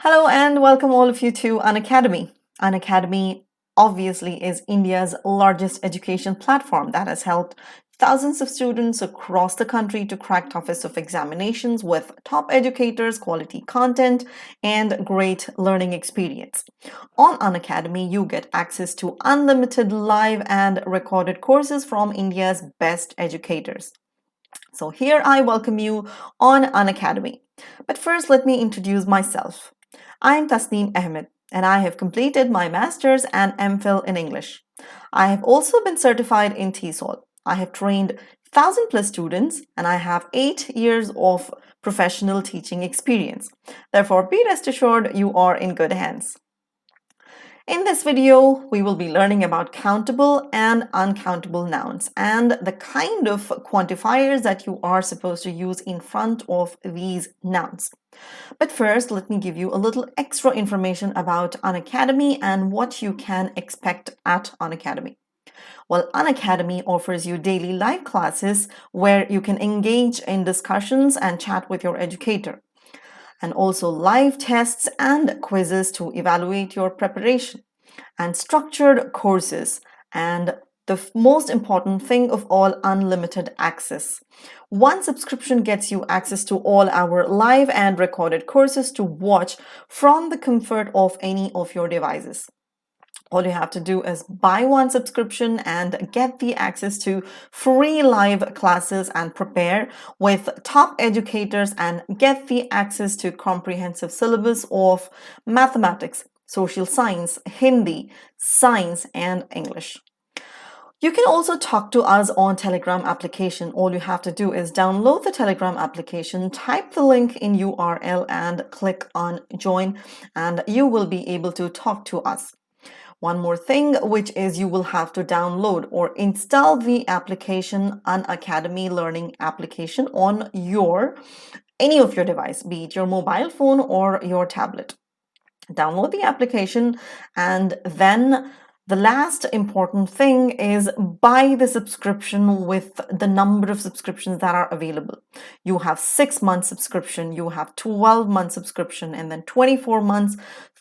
Hello and welcome all of you to Unacademy. Unacademy obviously is India's largest education platform that has helped thousands of students across the country to crack toughest of examinations with top educators, quality content, and great learning experience. On Unacademy, you get access to unlimited live and recorded courses from India's best educators. So here I welcome you on Unacademy. But first, let me introduce myself. I'm Tasneem Ahmed, and I have completed my Master's and MPhil in English. I have also been certified in TESOL. I have trained 1,000 plus students, and I have 8 years of professional teaching experience. Therefore, be rest assured you are in good hands. In this video, we will be learning about countable and uncountable nouns and the kind of quantifiers that you are supposed to use in front of these nouns. But first, let me give you a little extra information about Unacademy and what you can expect at Unacademy. Well, Unacademy offers you daily live classes where you can engage in discussions and chat with your educator, and also live tests and quizzes to evaluate your preparation, and structured courses, and the most important thing of all, unlimited access. One subscription gets you access to all our live and recorded courses to watch from the comfort of any of your devices. All you have to do is buy one subscription and get the access to free live classes and prepare with top educators and get the access to comprehensive syllabus of mathematics, social science, Hindi, science, and English. You can also talk to us on Telegram application. All you have to do is download the Telegram application, type the link in URL and click on join, and you will be able to talk to us. One more thing, which is you will have to download or install the application, Unacademy Learning application, on any of your device, be it your mobile phone or your tablet. Download the application, and then the last important thing is buy the subscription with the number of subscriptions that are available. You have 6 month subscription, you have 12-month subscription, and then 24 months,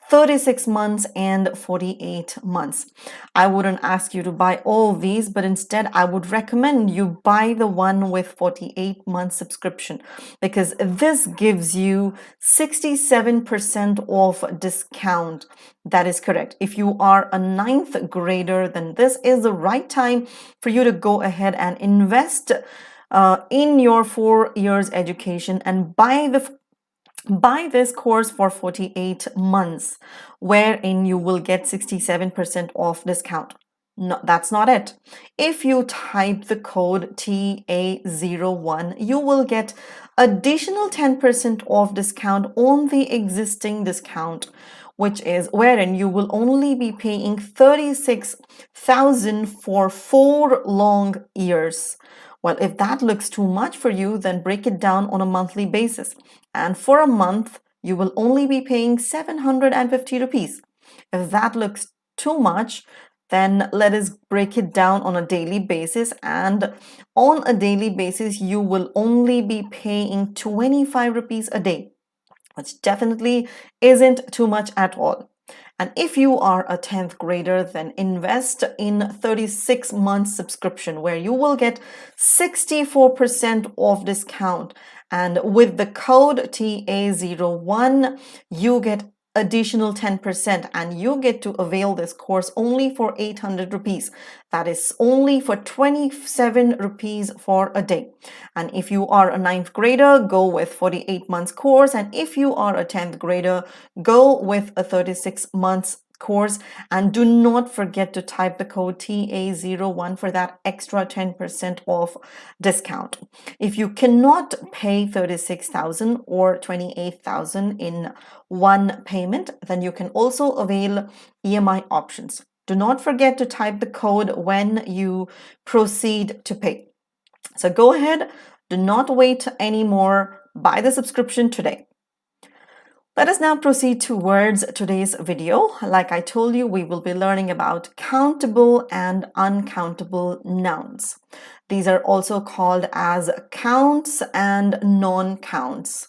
36 months, and 48 months. I wouldn't ask you to buy all these, but instead I would recommend you buy the one with 48-month subscription, because this gives you 67% off discount. That is correct. If you are a 9th grader, then this is the right time for you to go ahead and invest in your 4 years education and buy this course for 48 months, wherein you will get 67% off discount. No, that's not it. If you type the code TA01, you will get additional 10% off discount on the existing discount, which is wherein you will only be paying 36,000 for 4 long years. Well, if that looks too much for you, then break it down on a monthly basis. And for a month, you will only be paying 750 rupees. If that looks too much, then let us break it down on a daily basis. And on a daily basis, you will only be paying 25 rupees a day, which definitely isn't too much at all. And if you are a 10th grader, then invest in 36 months subscription, where you will get 64% off discount. And with the code TA01, you get additional 10%, and you get to avail this course only for 800 rupees. That is only for 27 rupees for a day. And if you are a 9th grader, go with 48 months course. And if you are a 10th grader, go with a 36 months course. And do not forget to type the code TA01 for that extra 10% off discount. If you cannot pay 36,000 or 28,000 in one payment, then you can also avail EMI options. Do not forget to type the code when you proceed to pay. So go ahead, do not wait anymore. Buy the subscription today. Let us now proceed towards today's video. Like I told you, we will be learning about countable and uncountable nouns. These are also called as counts and non-counts.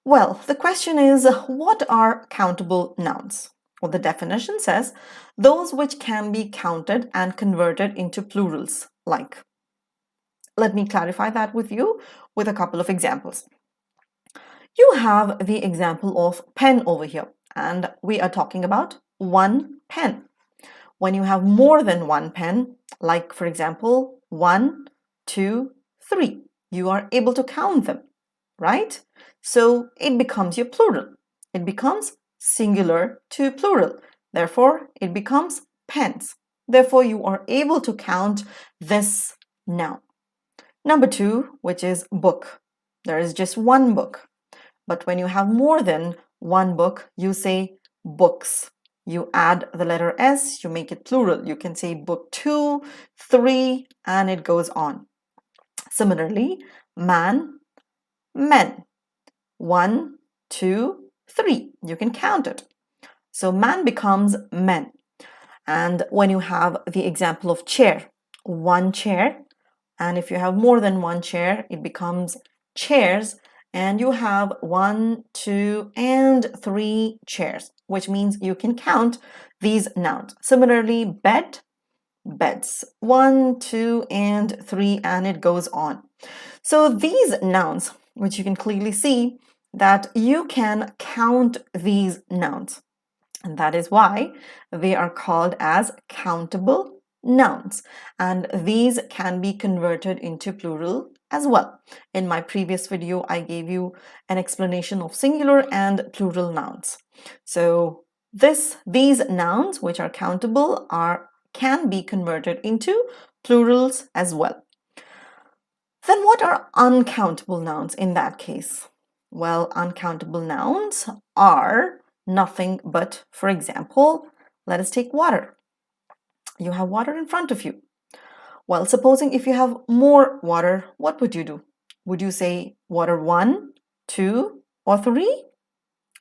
Well, the question is, what are countable nouns? Well, the definition says, those which can be counted and converted into plurals, like. Let me clarify that with you with a couple of examples. You have the example of pen over here, and we are talking about one pen. When you have more than one pen, like for example, 1, 2, 3, you are able to count them, right? So it becomes your plural. It becomes singular to plural. Therefore, it becomes pens. Therefore, you are able to count this noun. Number 2, which is book. There is just one book. But when you have more than one book, you say books. You add the letter S, you make it plural. You can say book 2, 3, and it goes on. Similarly, man, men. 1, 2, 3. You can count it. So man becomes men. And when you have the example of chair, one chair, and if you have more than one chair, it becomes chairs, and you have 1, 2, and 3 chairs, which means you can count these nouns. Similarly, bed, beds, 1, 2, and 3, and it goes on. So these nouns, which you can clearly see that you can count these nouns, and that is why they are called as countable nouns, and these can be converted into plural as well. In my previous video, I gave you an explanation of singular and plural nouns. So these nouns, which are countable, can be converted into plurals as well. Then what are uncountable nouns in that case? Well, uncountable nouns are nothing but, for example, let us take water. You have water in front of you. Well, supposing if you have more water, what would you do? Would you say water 1, 2, or 3?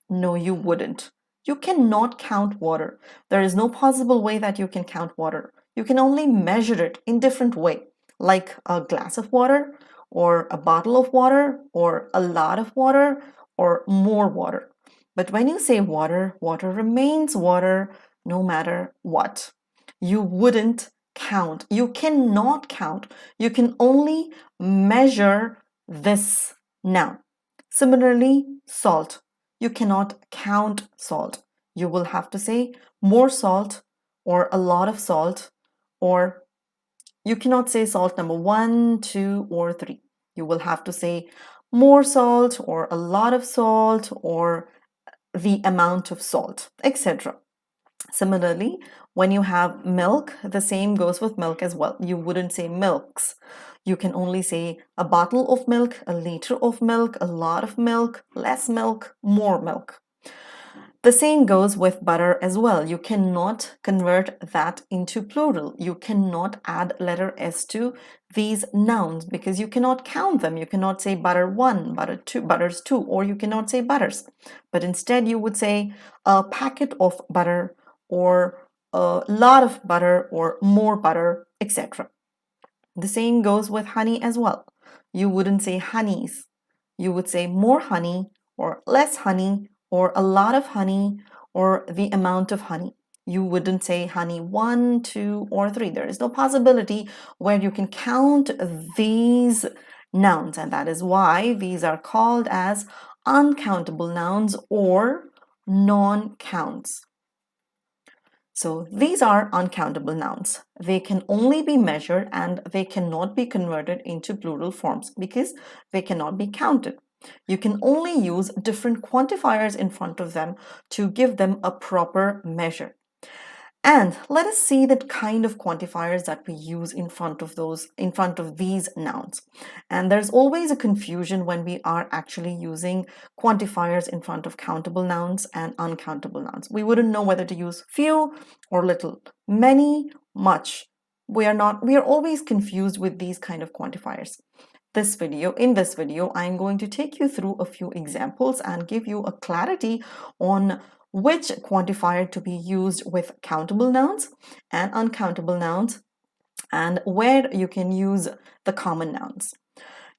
No, you wouldn't. You cannot count water. There is no possible way that you can count water. You can only measure it in different way, like a glass of water, or a bottle of water, or a lot of water, or more water. But when you say water, water remains water no matter what. You wouldn't count. You cannot count. You can only measure this noun. Similarly, salt. You cannot count salt. You will have to say more salt or a lot of salt, or you cannot say salt number 1, 2, or 3. You will have to say more salt or a lot of salt or the amount of salt, etc. Similarly, when you have milk, the same goes with milk as well. You wouldn't say milks. You can only say a bottle of milk, a liter of milk, a lot of milk, less milk, more milk. The same goes with butter as well. You cannot convert that into plural. You cannot add letter S to these nouns because you cannot count them. You cannot say butter 1, butter 2, butters 2, or you cannot say butters. But instead you would say a packet of butter or a lot of butter or more butter, etc. The same goes with honey as well. You wouldn't say honeys. You would say more honey or less honey or a lot of honey or the amount of honey. You wouldn't say honey 1, 2, or 3. There is no possibility where you can count these nouns, and that is why these are called as uncountable nouns or non-counts. So these are uncountable nouns. They can only be measured and they cannot be converted into plural forms because they cannot be counted. You can only use different quantifiers in front of them to give them a proper measure. And let us see the kind of quantifiers that we use in front of these nouns. And there's always a confusion when we are actually using quantifiers in front of countable nouns and uncountable nouns. We wouldn't know whether to use few or little, many, much. We are always confused with these kind of quantifiers. In this video, I'm going to take you through a few examples and give you a clarity on which quantifier to be used with countable nouns and uncountable nouns, and where you can use the common nouns.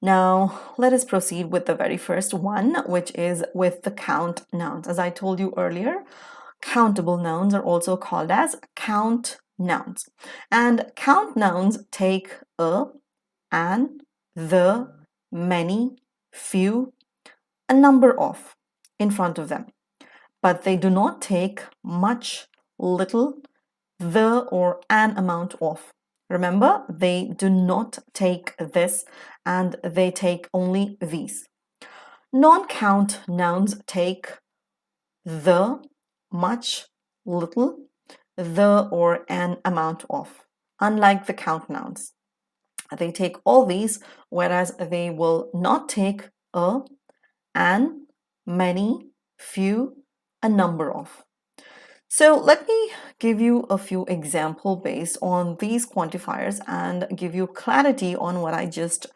Now, let us proceed with the very first one, which is with the count nouns. As I told you earlier, countable nouns are also called as count nouns. And count nouns take a, an, the, many, few, a number of in front of them. But they do not take much, little, the, or an amount of. Remember, they do not take this and they take only these. Non-count nouns take the, much, little, the, or an amount of. Unlike the count nouns, they take all these, whereas they will not take a, an, many, few, a number of. So let me give you a few examples based on these quantifiers and give you clarity on what I just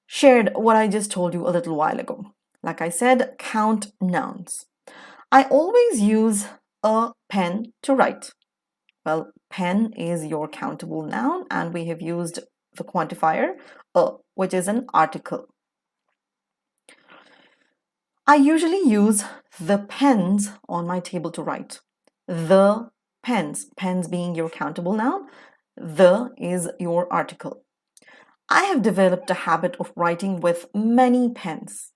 shared, what I just told you a little while ago. Like I said, count nouns. I always use a pen to write. Well, pen is your countable noun, and we have used the quantifier a, which is an article. I usually use the pens on my table to write. The pens, pens being your countable noun, the is your article. I have developed a habit of writing with many pens.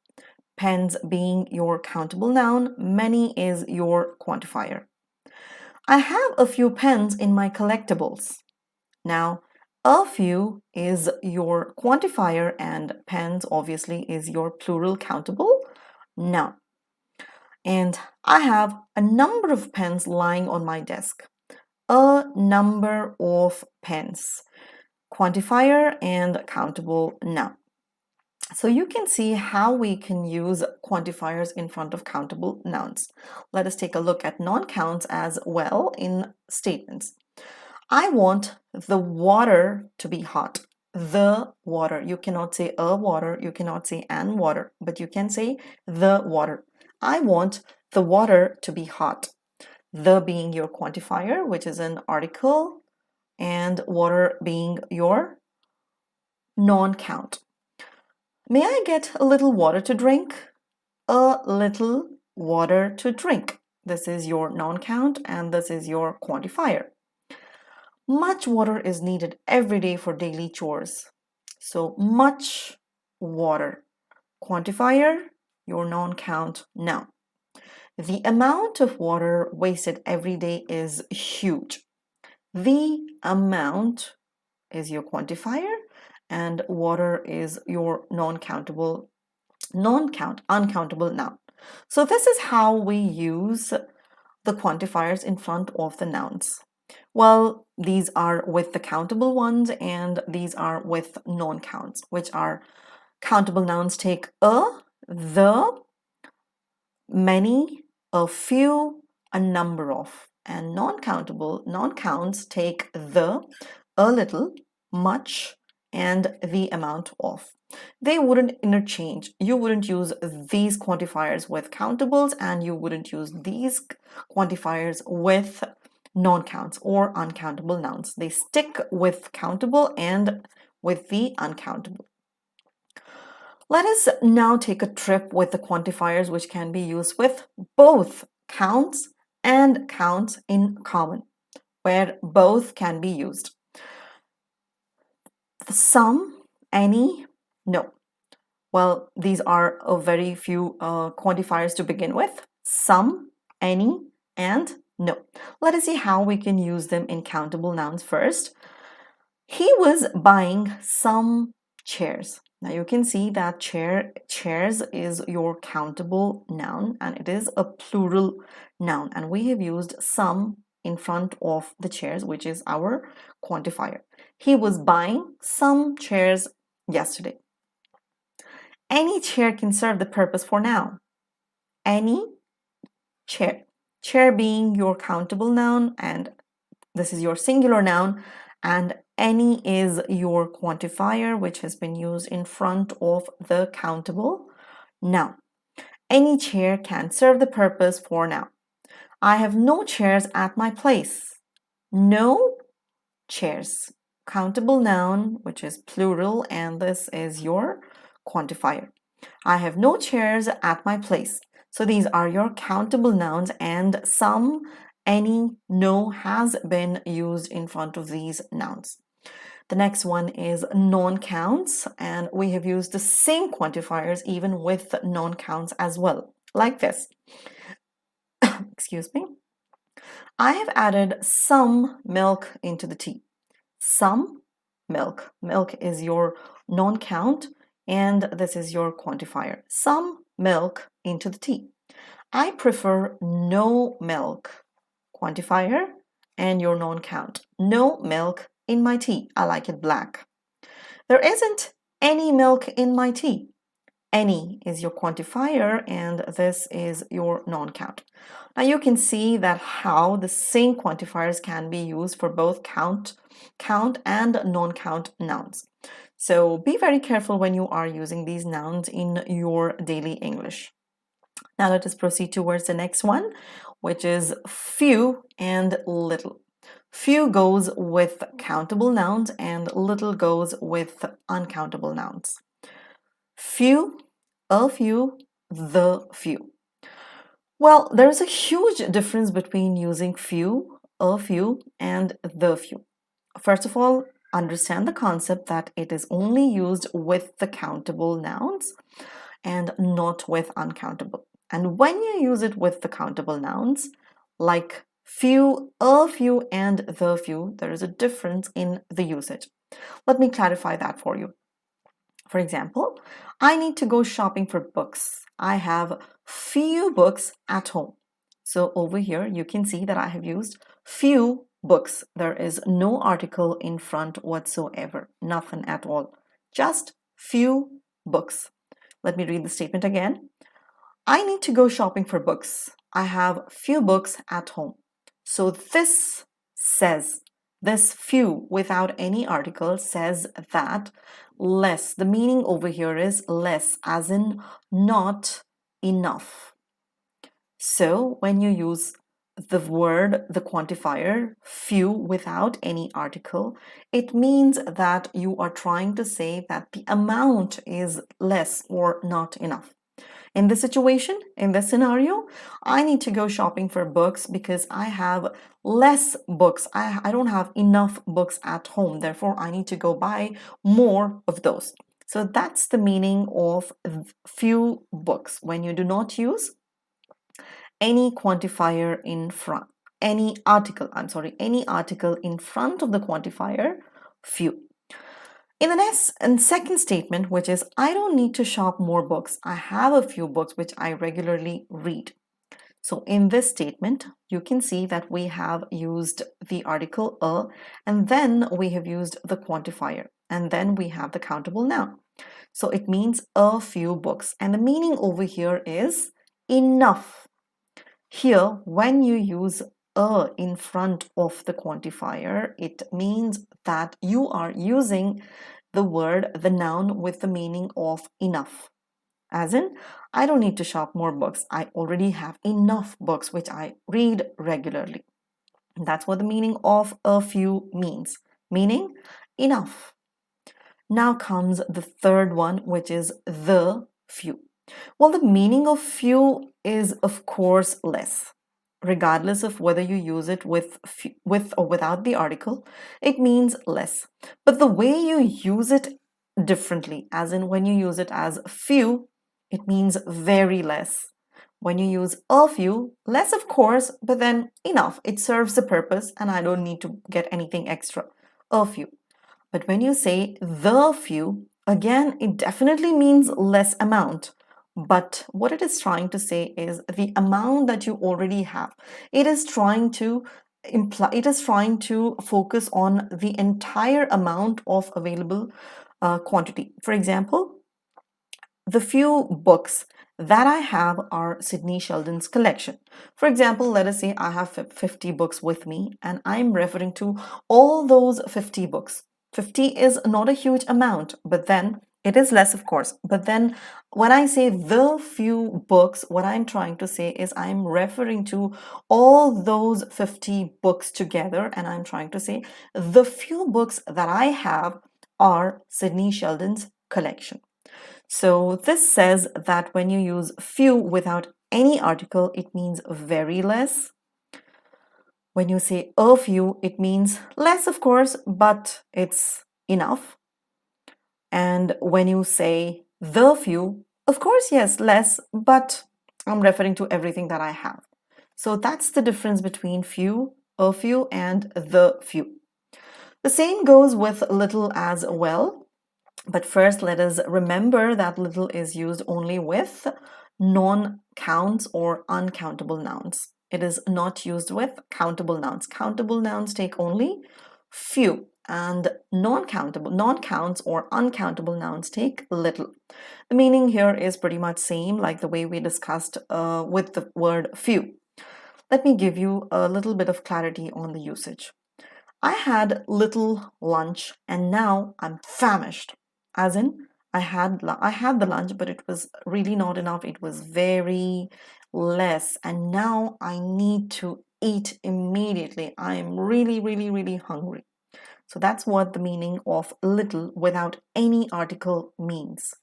Pens being your countable noun, many is your quantifier. I have a few pens in my collectibles. Now, a few is your quantifier and pens obviously is your plural countable noun. And I have a number of pens lying on my desk. A number of pens, quantifier and countable noun. So you can see how we can use quantifiers in front of countable nouns. Let us take a look at non-counts as well in statements. I want the water to be hot. The water. You cannot say a water, you cannot say an water, but you can say the water. I want the water to be hot. The being your quantifier, which is an article, and water being your non-count. May I get a little water to drink? A little water to drink. This is your non-count and this is your quantifier. Much water is needed every day for daily chores. So much water. Quantifier, your non-count noun. The amount of water wasted every day is huge. The amount is your quantifier and water is your uncountable noun. So this is how we use the quantifiers in front of the nouns. Well, these are with the countable ones and these are with non-counts, which are countable nouns take a, the, many, a few, a number of, and non-counts take the, a little, much, and the amount of. They wouldn't interchange. You wouldn't use these quantifiers with countables and you wouldn't use these quantifiers with non-counts or uncountable nouns. They stick with countable and with the uncountable. Let us now take a trip with the quantifiers which can be used with both counts and counts in common, where both can be used. Some, any, no. Well, these are a very few quantifiers to begin with. Some, any, and no. Let us see how we can use them in countable nouns first. He was buying some chairs. Now you can see that chairs is your countable noun and it is a plural noun, and we have used some in front of the chairs, which is our quantifier. He was buying some chairs yesterday. Any chair can serve the purpose for now. Any chair. Chair being your countable noun and this is your singular noun, and any is your quantifier which has been used in front of the countable noun. Any chair can serve the purpose for now. I have no chairs at my place. No chairs. Countable noun, which is plural, and this is your quantifier. I have no chairs at my place. So these are your countable nouns, and some, any, no has been used in front of these nouns. The next one is non-counts, and we have used the same quantifiers even with non-counts as well, like this. Excuse me. I have added some milk into the tea. Some milk. Milk is your non-count, and this is your quantifier. Some milk into the tea. I prefer no milk. Quantifier and your non-count. No milk in my tea. I like it black. There isn't any milk in my tea. Any is your quantifier, and this is your non-count. Now you can see that how the same quantifiers can be used for both count and non-count nouns. So be very careful when you are using these nouns in your daily English. Now let us proceed towards the next one, which is few and little. Few goes with countable nouns and little goes with uncountable nouns. Few, a few, the few. Well, there's a huge difference between using few, a few, and the few. First of all, understand the concept that it is only used with the countable nouns and not with uncountable. And when you use it with the countable nouns, like few, a few, and the few, there is a difference in the usage. Let me clarify that for you. For example, I need to go shopping for books. I have few books at home. So over here, you can see that I have used few books. There is no article in front whatsoever, nothing at all. Just few books. Let me read the statement again. I need to go shopping for books. I have few books at home. So this says, this few without any article says that less. The meaning over here is less, as in not enough. So when you use the word, the quantifier, few without any article, it means that you are trying to say that the amount is less or not enough. In this situation, in this scenario, I need to go shopping for books because I have less books. I don't have enough books at home. Therefore, I need to go buy more of those. So that's the meaning of few books when you do not use any quantifier in front, any article in front of the quantifier few. In the next and second statement, which is I don't need to shop more books. I have a few books which I regularly read. So in this statement, you can see that we have used the article a, and then we have used the quantifier, and then we have the countable noun. So it means a few books, and the meaning over here is enough. Here, when you use a in front of the quantifier, it means that you are using the word, the noun, with the meaning of enough. As in, I don't need to shop more books. I already have enough books which I read regularly. That's what the meaning of a few means, meaning enough. Now comes the third one, which is the few. Well, the meaning of few is, of course, less. Regardless of whether you use it with or without the article, it means less. But the way you use it differently, as in when you use it as few, it means very less. When you use a few, less of course, but then enough. It serves the purpose and I don't need to get anything extra. A few. But when you say the few, again, it definitely means less amount. But what it is trying to say is the amount that you already have. It is trying to focus on the entire amount of available quantity. For example, the few books that I have are Sidney Sheldon's collection. For example, let us say I have 50 books with me and I'm referring to all those 50 books. 50 is not a huge amount, but then it is less, of course. But then when I say the few books, what I'm trying to say is I'm referring to all those 50 books together, and I'm trying to say the few books that I have are Sidney Sheldon's collection. So this says that when you use few without any article, it means very less. When you say a few, it means less, of course, but it's enough. And when you say the few, of course, yes, less, but I'm referring to everything that I have. So that's the difference between few, a few, and the few. The same goes with little as well. But first, let us remember that little is used only with non-counts or uncountable nouns. It is not used with countable nouns. Countable nouns take only few, and non-counts or uncountable nouns take little. The meaning here is pretty much same like the way we discussed with the word few. Let me give you a little bit of clarity on the usage. I had little lunch and now I'm famished. As in, I had the lunch, but it was really not enough. It was very less, and now I need to eat immediately. I am really, really, really hungry. So that's what the meaning of little without any article means.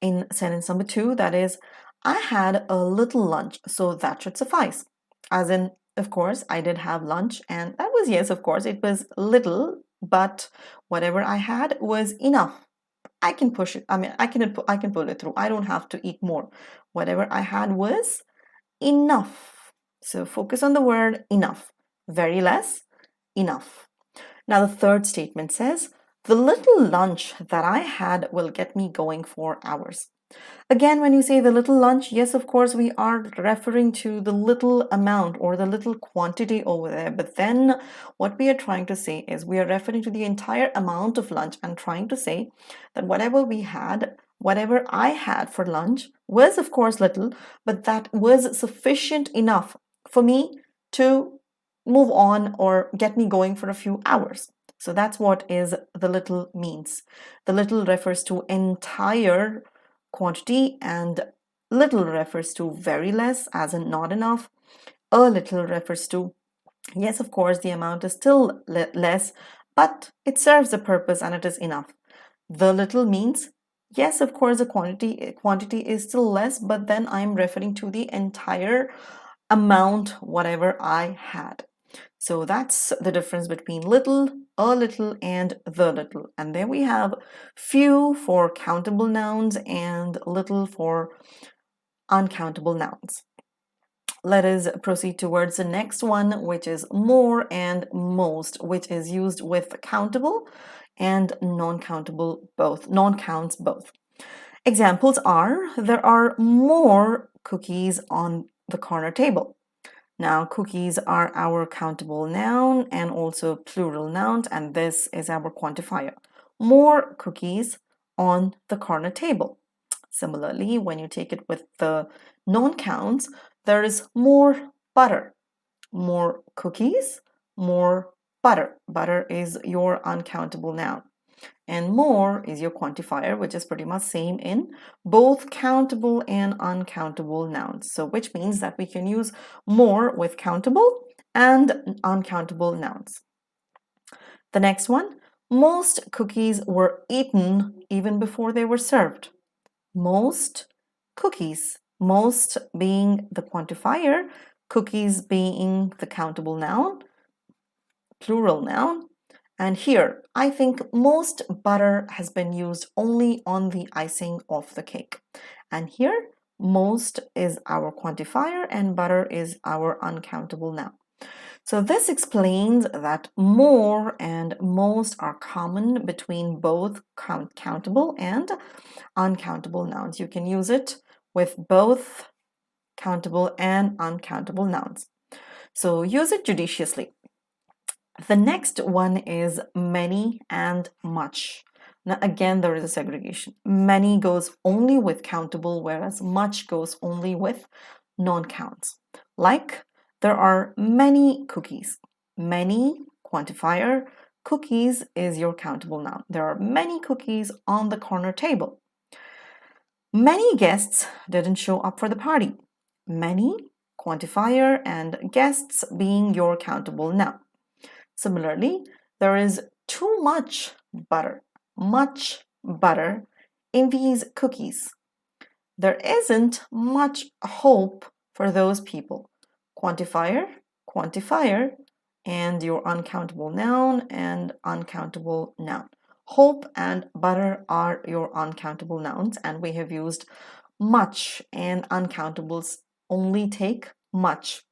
In sentence number 2, that is, I had a little lunch, so that should suffice. As in, of course, I did have lunch, and that was, yes, of course, it was little, but whatever I had was enough. I can push it. I mean, I can pull it through. I don't have to eat more. Whatever I had was enough. So focus on the word enough. Very less, enough. Now the third statement says, the little lunch that I had will get me going for hours. Again, when you say the little lunch, yes, of course, we are referring to the little amount or the little quantity over there. But then what we are trying to say is we are referring to the entire amount of lunch and trying to say that whatever I had for lunch was, of course, little, but that was sufficient enough for me to move on or get me going for a few hours. So that's what is the little means. The little refers to entire quantity, and little refers to very less, as in not enough. A little refers to, yes, of course, the amount is still less, but it serves a purpose and it is enough. The little means, yes, of course, the quantity is still less, but then I'm referring to the entire amount, whatever I had. So that's the difference between little, a little, and the little. And there we have few for countable nouns and little for uncountable nouns. Let us proceed towards the next one, which is more and most, which is used with countable and non-countable both, non-counts both. Examples are, there are more cookies on the corner table. Now, cookies are our countable noun and also plural noun, and this is our quantifier. More cookies on the corner table. Similarly, when you take it with the non-counts, there is more butter. More cookies, more butter. Butter is your uncountable noun. And more is your quantifier, which is pretty much same in both countable and uncountable nouns. So which means that we can use more with countable and uncountable nouns. The next one, most cookies were eaten even before they were served. Most cookies, most being the quantifier, cookies being the countable noun, plural noun. And here, I think most butter has been used only on the icing of the cake. And here, most is our quantifier and butter is our uncountable noun. So this explains that more and most are common between both countable and uncountable nouns. You can use it with both countable and uncountable nouns. So use it judiciously. The next one is many and much. Now, again, there is a segregation. Many goes only with countable, whereas much goes only with non-counts. Like, there are many cookies. Many, quantifier, cookies is your countable noun. There are many cookies on the corner table. Many guests didn't show up for the party. Many, quantifier, and guests being your countable noun. Similarly, there is too much butter. Much butter in these cookies. There isn't much hope for those people. Quantifier, quantifier, and your uncountable noun and uncountable noun. Hope and butter are your uncountable nouns, and we have used much, and uncountables only take much.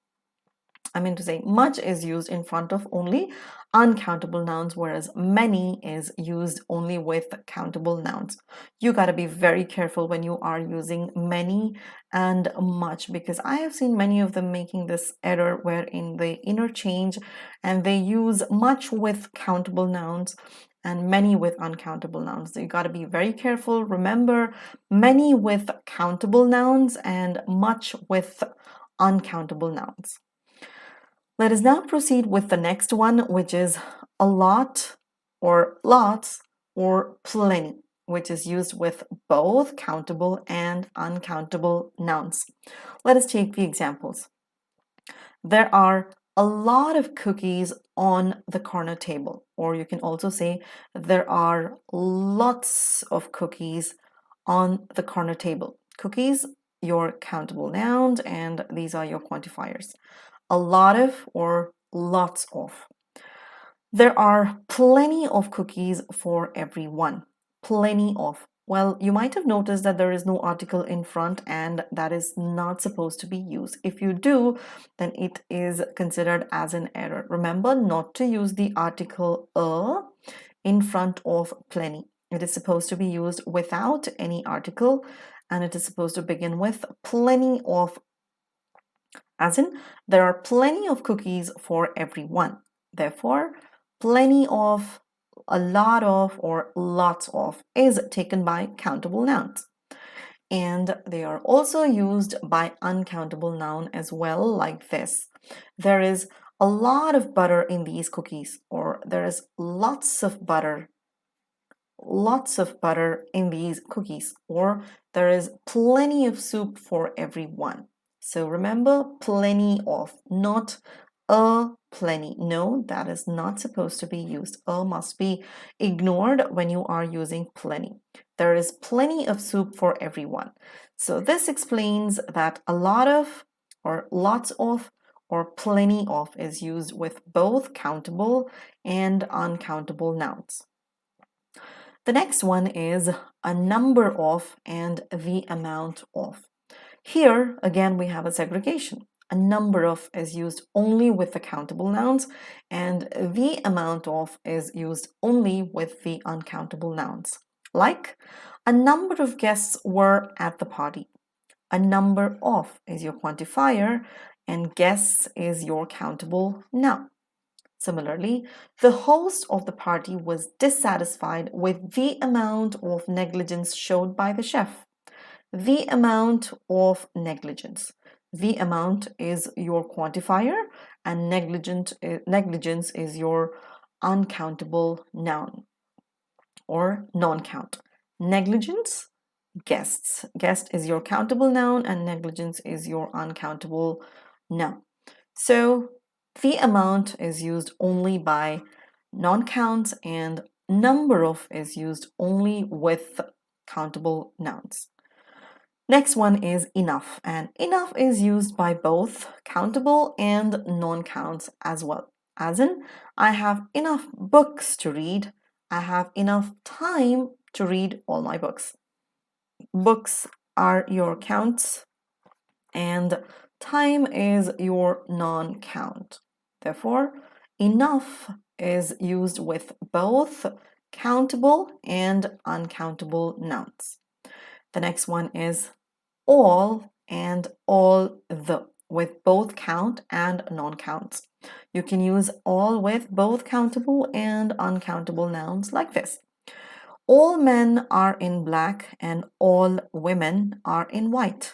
I mean to say, much is used in front of only uncountable nouns, whereas many is used only with countable nouns. You got to be very careful when you are using many and much, because I have seen many of them making this error wherein they interchange and they use much with countable nouns and many with uncountable nouns. So you got to be very careful. Remember, many with countable nouns and much with uncountable nouns. Let us now proceed with the next one, which is a lot or lots or plenty, which is used with both countable and uncountable nouns. Let us take the examples. There are a lot of cookies on the corner table, or you can also say there are lots of cookies on the corner table. Cookies, your countable nouns, and these are your quantifiers. A lot of or lots of. There are plenty of cookies for everyone. Plenty of. Well, you might have noticed that there is no article in front, and that is not supposed to be used. If you do, then it is considered as an error. Remember not to use the article a in front of plenty. It is supposed to be used without any article, and it is supposed to begin with plenty of, as in there are plenty of cookies for everyone. Therefore, plenty of, a lot of, or lots of is taken by countable nouns. And they are also used by uncountable noun as well, like this. There is a lot of butter in these cookies, or there is lots of butter in these cookies, or there is plenty of soup for everyone. So remember, plenty of, not a plenty. No, that is not supposed to be used. A must be ignored when you are using plenty. There is plenty of soup for everyone. So this explains that a lot of, or lots of, or plenty of is used with both countable and uncountable nouns. The next one is a number of and the amount of. Here, again, we have a segregation. A number of is used only with the countable nouns, and the amount of is used only with the uncountable nouns. Like, a number of guests were at the party. A number of is your quantifier, and guests is your countable noun. Similarly, the host of the party was dissatisfied with the amount of negligence showed by the chef. The amount of negligence. The amount is your quantifier, and negligence is your uncountable noun or non-count. Negligence, guests. Guest is your countable noun, and negligence is your uncountable noun. So the amount is used only by non-counts, and number of is used only with countable nouns. Next one is enough, and enough is used by both countable and non-counts as well. As in, I have enough books to read. I have enough time to read all my books. Books are your counts, and time is your non-count. Therefore, enough is used with both countable and uncountable nouns. The next one is all and all the, with both count and non-counts. You can use all with both countable and uncountable nouns like this. All men are in black and all women are in white.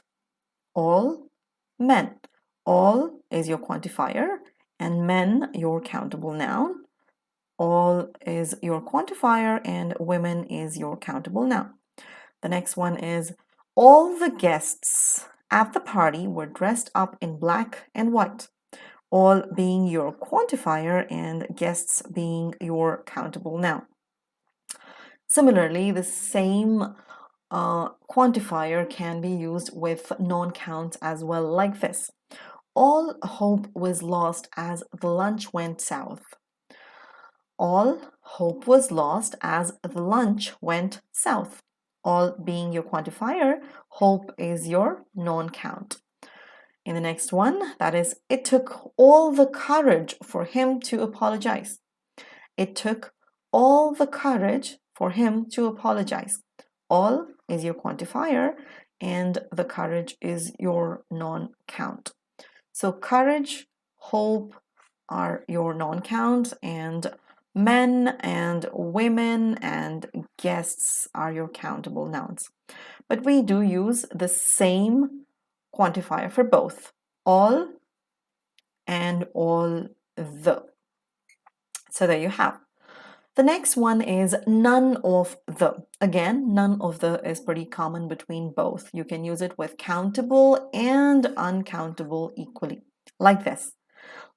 All men. All is your quantifier and men your countable noun. All is your quantifier and women is your countable noun. The next one is all the guests at the party were dressed up in black and white. All being your quantifier and guests being your countable noun. Similarly, the same quantifier can be used with non-counts as well, like this. All hope was lost as the lunch went south. All hope was lost as the lunch went south. All being your quantifier, hope is your non-count. In the next one, that is, it took all the courage for him to apologize. It took all the courage for him to apologize. All is your quantifier and the courage is your non-count. So courage, hope are your non-count, and men and women and guests are your countable nouns. But we do use the same quantifier for both, all and all the. So there you have. The next one is none of the. Again, none of the is pretty common between both. You can use it with countable and uncountable equally, like this.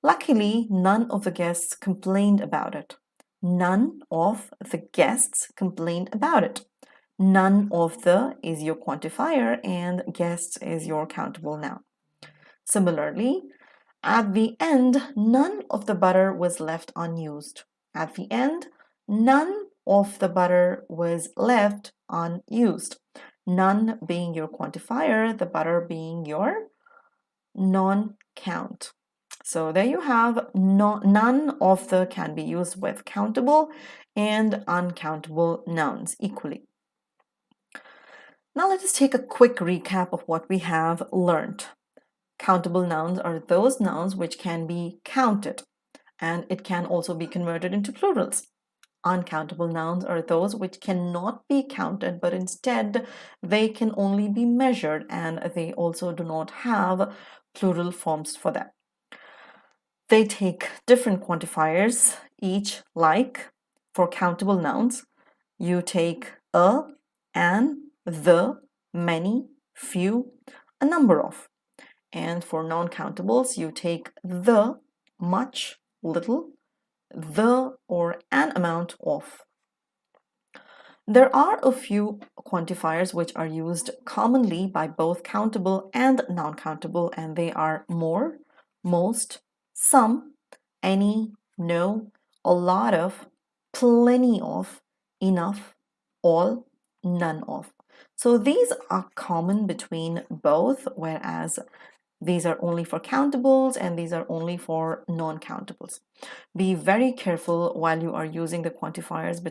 Luckily, none of the guests complained about it. None of the guests complained about it. None of the is your quantifier and guests is your countable noun. Similarly, at the end, none of the butter was left unused. At the end, none of the butter was left unused. None being your quantifier, the butter being your non-count. So there you have, none of the can be used with countable and uncountable nouns equally. Now let us take a quick recap of what we have learned. Countable nouns are those nouns which can be counted, and it can also be converted into plurals. Uncountable nouns are those which cannot be counted, but instead they can only be measured, and they also do not have plural forms for them. They take different quantifiers, each like. For countable nouns, you take a, an, the, many, few, a number of. And for non-countables, you take the, much, little, the or an amount of. There are a few quantifiers which are used commonly by both countable and non-countable, and they are more, most, some, any, no, a lot of, plenty of, enough, all, none of. So these are common between both, whereas these are only for countables and these are only for non-countables. Be very careful while you are using the quantifiers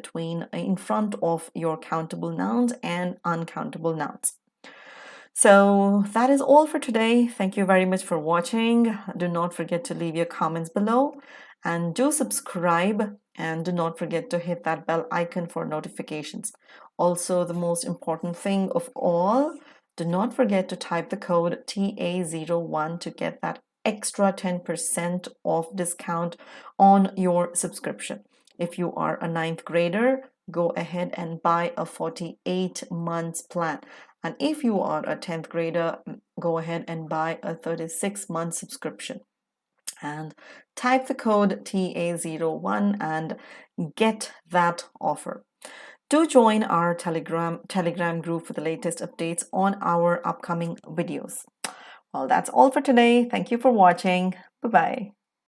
in front of your countable nouns and uncountable nouns. So that is all for today. Thank you very much for watching. Do not forget to leave your comments below and do subscribe, and do not forget to hit that bell icon for notifications. Also, the most important thing of all, do not forget to type the code TA01 to get that extra 10% off discount on your subscription. If you are a 9th grader, go ahead and buy a 48 months plan. And if you are a 10th grader, go ahead and buy a 36-month subscription. And type the code TA01 and get that offer. Do join our Telegram group for the latest updates on our upcoming videos. Well, that's all for today. Thank you for watching. Bye-bye.